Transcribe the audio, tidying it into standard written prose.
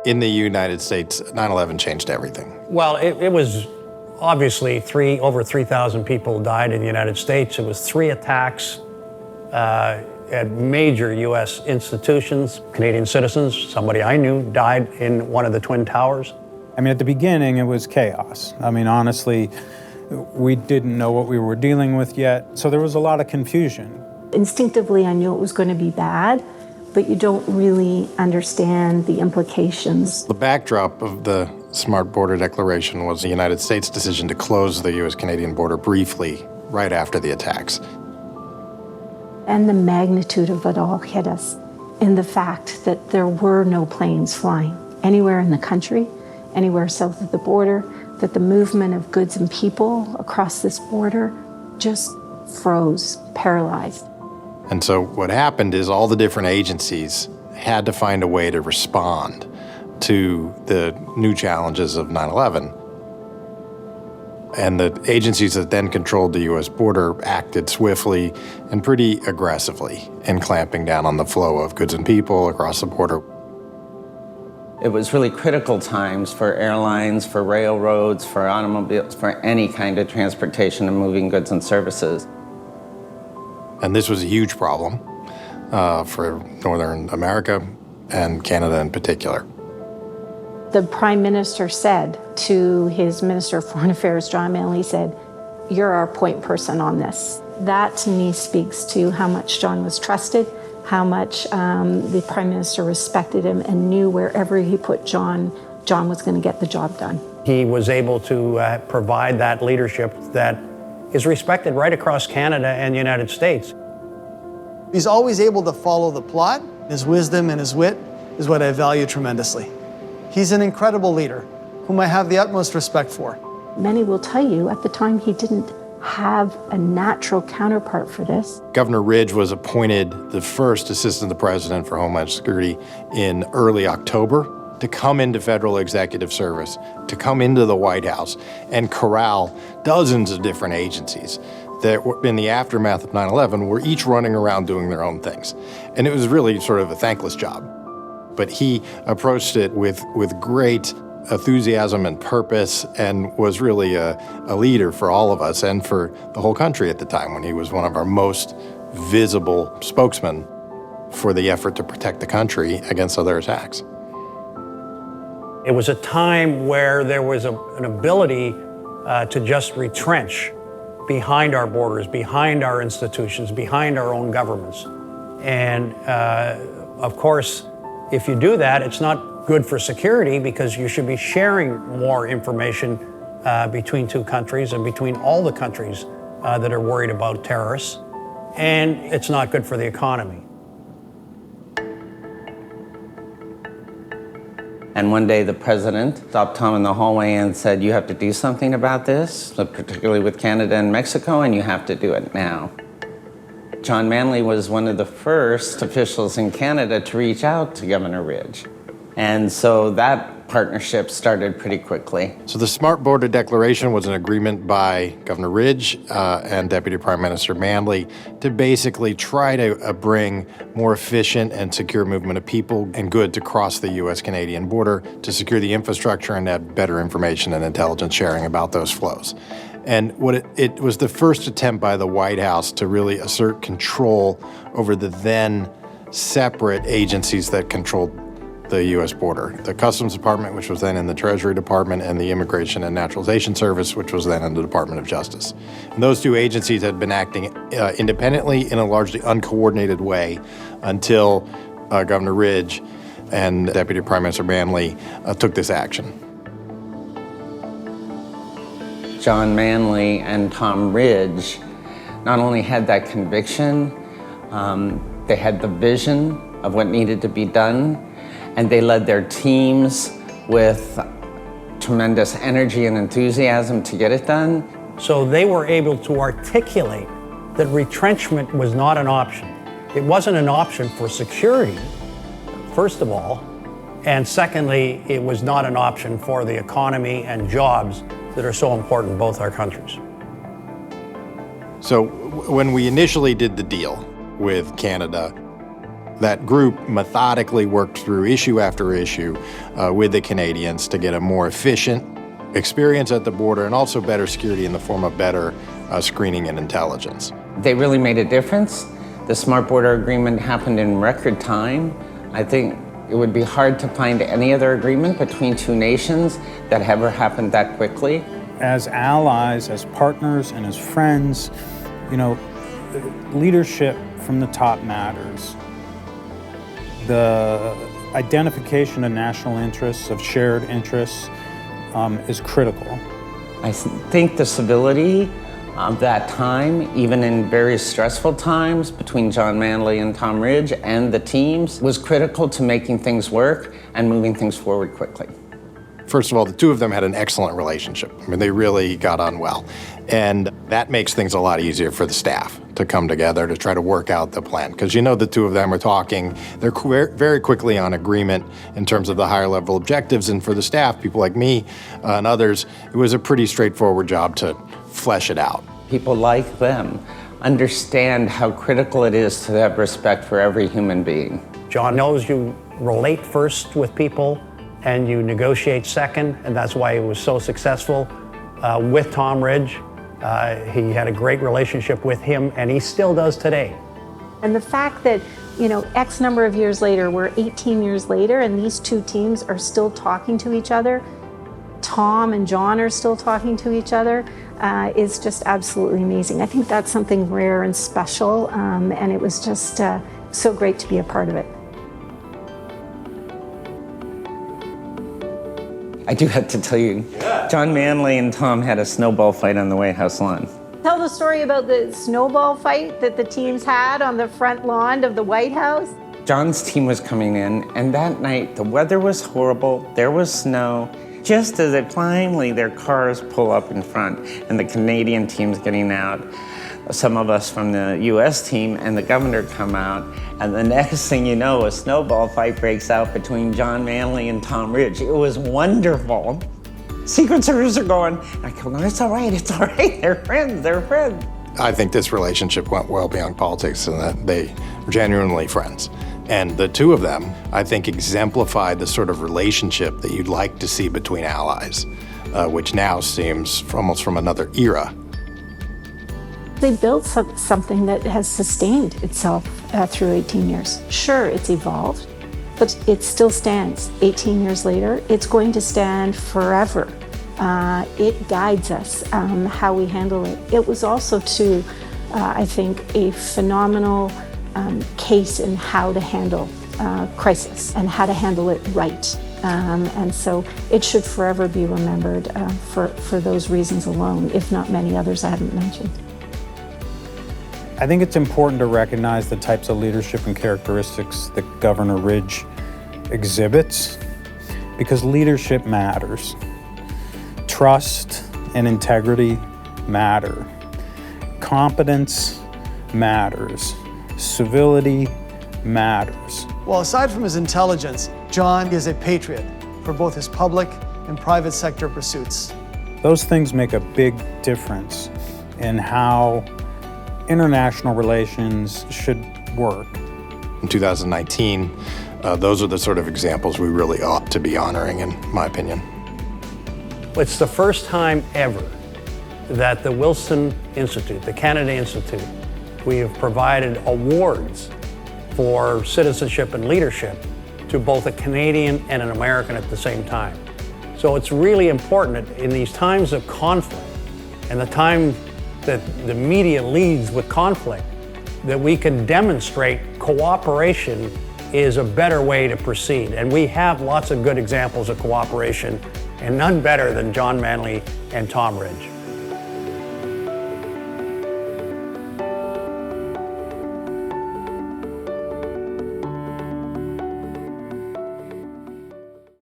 In the United States, 9/11 changed everything. Well, it was obviously over 3,000 people died in the United States. It was 3 attacks at major U.S. institutions. Canadian citizens, somebody I knew, died in one of the Twin Towers. I mean, at the beginning, it was chaos. I mean, honestly, we didn't know what we were dealing with yet, so there was a lot of confusion. Instinctively, I knew it was going to be bad, but you don't really understand the implications. The backdrop of the Smart Border Declaration was the United States' decision to close the U.S.-Canadian border briefly right after the attacks. And the magnitude of it all hit us in the fact that there were no planes flying anywhere in the country, anywhere south of the border, that the movement of goods and people across this border just froze, paralyzed. And so what happened is all the different agencies had to find a way to respond to the new challenges of 9/11. And the agencies that then controlled the U.S. border acted swiftly and pretty aggressively in clamping down on the flow of goods and people across the border. It was really critical times for airlines, for railroads, for automobiles, for any kind of transportation and moving goods and services. And this was a huge problem for Northern America and Canada in particular. The Prime Minister said to his Minister of Foreign Affairs, John Manley, said, "You're our point person on this." That to me speaks to how much John was trusted, how much the Prime Minister respected him and knew wherever he put John, John was going to get the job done. He was able to provide that leadership that is respected right across Canada and the United States. He's always able to follow the plot. His wisdom and his wit is what I value tremendously. He's an incredible leader whom I have the utmost respect for. Many will tell you at the time he didn't have a natural counterpart for this. Governor Ridge was appointed the first Assistant to the President for Homeland Security in early October to come into federal executive service, to come into the White House and corral dozens of different agencies that were, in the aftermath of 9/11, were each running around doing their own things. And it was really sort of a thankless job. But he approached it with great enthusiasm and purpose and was really a leader for all of us and for the whole country at the time, when he was one of our most visible spokesmen for the effort to protect the country against other attacks. It was a time where there was an ability to just retrench behind our borders, behind our institutions, behind our own governments. And of course, if you do that, it's not good for security, because you should be sharing more information between two countries and between all the countries that are worried about terrorists. And it's not good for the economy. And one day the president stopped Tom in the hallway and said, "You have to do something about this, particularly with Canada and Mexico, and you have to do it now." John Manley was one of the first officials in Canada to reach out to Governor Ridge. And so that partnership started pretty quickly. So the Smart Border Declaration was an agreement by Governor Ridge and Deputy Prime Minister Manley to basically try to bring more efficient and secure movement of people and goods across the U.S.-Canadian border, to secure the infrastructure and add better information and intelligence sharing about those flows. And what it was the first attempt by the White House to really assert control over the then separate agencies that controlled the U.S. border. The Customs Department, which was then in the Treasury Department, and the Immigration and Naturalization Service, which was then in the Department of Justice. And those two agencies had been acting independently in a largely uncoordinated way until Governor Ridge and Deputy Prime Minister Manley took this action. John Manley and Tom Ridge not only had that conviction, they had the vision of what needed to be done, and they led their teams with tremendous energy and enthusiasm to get it done. So they were able to articulate that retrenchment was not an option. It wasn't an option for security, first of all, and secondly, it was not an option for the economy and jobs that are so important in both our countries. So when we initially did the deal with Canada, That group methodically worked through issue after issue with the Canadians to get a more efficient experience at the border and also better security in the form of better screening and intelligence. They really made a difference. The Smart Border Agreement happened in record time. I think it would be hard to find any other agreement between two nations that ever happened that quickly. As allies, as partners, and as friends, you know, leadership from the top matters. The identification of national interests, of shared interests, is critical. I think the civility of that time, even in very stressful times between John Manley and Tom Ridge and the teams, was critical to making things work and moving things forward quickly. First of all, the two of them had an excellent relationship. I mean, they really got on well. And that makes things a lot easier for the staff to come together to try to work out the plan. Because you know the two of them are talking, they're very quickly on agreement in terms of the higher level objectives. And for the staff, people like me and others, it was a pretty straightforward job to flesh it out. People like them understand how critical it is to have respect for every human being. John knows you relate first with people and you negotiate second, and that's why he was so successful with Tom Ridge. He had a great relationship with him, and he still does today. And the fact that, you know, X number of years later, we're 18 years later, and these two teams are still talking to each other, Tom and John are still talking to each other, is just absolutely amazing. I think that's something rare and special, and it was just so great to be a part of it. I do have to tell you, John Manley and Tom had a snowball fight on the White House lawn. Tell the story about the snowball fight that the teams had on the front lawn of the White House. John's team was coming in, and that night the weather was horrible, there was snow. Just as it finally, their cars pull up in front, and the Canadian team's getting out, some of us from the US team and the governor come out, and the next thing you know, a snowball fight breaks out between John Manley and Tom Ridge. It was wonderful. Secret Service are going, I go, no, it's all right, they're friends. I think this relationship went well beyond politics and that they were genuinely friends. And the two of them, I think, exemplified the sort of relationship that you'd like to see between allies, which now seems almost from another era. They built something that has sustained itself through 18 years. Sure, it's evolved, but it still stands. 18 years later, it's going to stand forever. It guides us how we handle it. It was also, too, I think, a phenomenal case in how to handle crisis and how to handle it right. And so it should forever be remembered for those reasons alone, if not many others I haven't mentioned. I think it's important to recognize the types of leadership and characteristics that Governor Ridge exhibits, because leadership matters. Trust and integrity matter. Competence matters. Civility matters. Well, aside from his intelligence, John is a patriot for both his public and private sector pursuits. Those things make a big difference in how international relations should work. In 2019, those are the sort of examples we really ought to be honoring, in my opinion. It's the first time ever that the Wilson Institute, the Canada Institute, we have provided awards for citizenship and leadership to both a Canadian and an American at the same time. So it's really important in these times of conflict and the time that the media leads with conflict, that we can demonstrate cooperation is a better way to proceed. And we have lots of good examples of cooperation, and none better than John Manley and Tom Ridge.